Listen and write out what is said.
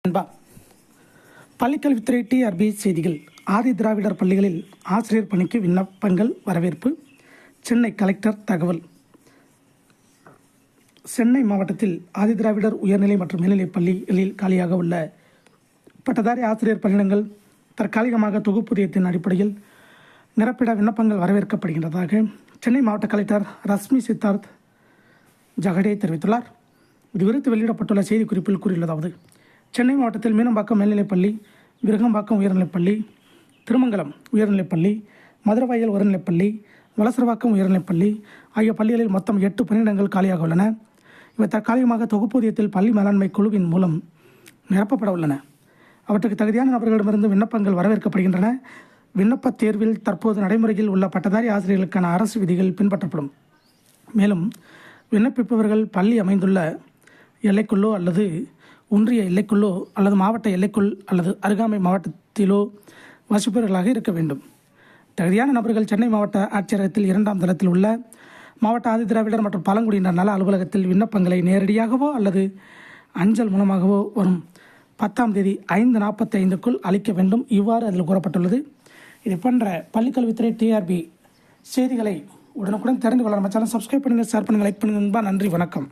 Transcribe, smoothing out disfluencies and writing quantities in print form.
நண்பா, பள்ளிக்கல்வித்துறை டிஆர்பி செய்திகள். ஆதி திராவிடர் பள்ளிகளில் ஆசிரியர் பணிக்கு விண்ணப்பங்கள் வரவேற்பு. சென்னை கலெக்டர் தகவல். சென்னை மாவட்டத்தில் ஆதி திராவிடர் உயர்நிலை மற்றும் மேல்நிலைப் பள்ளிகளில் காலியாக உள்ள பட்டதாரி ஆசிரியர் பணியிடங்கள் தற்காலிகமாக தொகுப்பூதியத்தின் அடிப்படையில் நிரப்பிட விண்ணப்பங்கள் வரவேற்கப்படுகின்றதாக சென்னை மாவட்ட கலெக்டர் ரஷ்மி சித்தார்த் ஜகடே தெரிவித்துள்ளார். இதுகுறித்து வெளியிடப்பட்டுள்ள செய்திக்குறிப்பில் கூறியுள்ளதாவது: சென்னை மாவட்டத்தில் மீனம்பாக்கம் மேல்நிலைப்பள்ளி, விருகம்பாக்கம் உயர்நிலைப்பள்ளி, திருமங்கலம் உயர்நிலைப்பள்ளி, மதுரவாயல் உயர்நிலைப்பள்ளி, வலசரவாக்கம் உயர்நிலைப்பள்ளி ஆகிய பள்ளிகளில் மொத்தம் 8 பணியிடங்கள் காலியாக உள்ளன. இவை தற்காலிகமாக தொகுப்பூதியத்தில் பள்ளி மேலாண்மை குழுவின் மூலம் நிரப்பப்பட உள்ளன. அவற்றுக்கு தகுதியான நபர்களிடமிருந்து விண்ணப்பங்கள் வரவேற்கப்படுகின்றன. விண்ணப்ப தேர்வில் தற்போது நடைமுறையில் உள்ள பட்டதாரி ஆசிரியர்களுக்கான அரசு விதிகள் பின்பற்றப்படும். மேலும் விண்ணப்பிப்பவர்கள் பள்ளி அமைந்துள்ள எல்லைக்குள்ளோ அல்லது ஒன்றிய எல்லைக்குள்ளோ அல்லது மாவட்ட எல்லைக்குள் அல்லது அருகாமை மாவட்டத்திலோ வசிப்பவர்களாக இருக்க வேண்டும். தகுதியான நபர்கள் சென்னை மாவட்ட ஆட்சியரகத்தில் 2ஆம் தளத்தில் உள்ள மாவட்ட ஆதி திராவிடர் மற்றும் பழங்குடியினர் நல அலுவலகத்தில் விண்ணப்பங்களை நேரடியாகவோ அல்லது அஞ்சல் மூலமாகவோ வரும் 10ஆம் தேதி 5:45க்குள் அளிக்க வேண்டும். இவ்வாறு அதில் கூறப்பட்டுள்ளது. இது போன்ற பள்ளிக்கல்வித்துறை டிஆர்பி செய்திகளை உடனுக்குடன் தெரிந்து கொள்ள நம்ம சேனல் சப்ஸ்கிரைப் பண்ணுங்கள், ஷேர் பண்ணுங்கள், லைக் பண்ணுங்கள். நன்றி, வணக்கம்.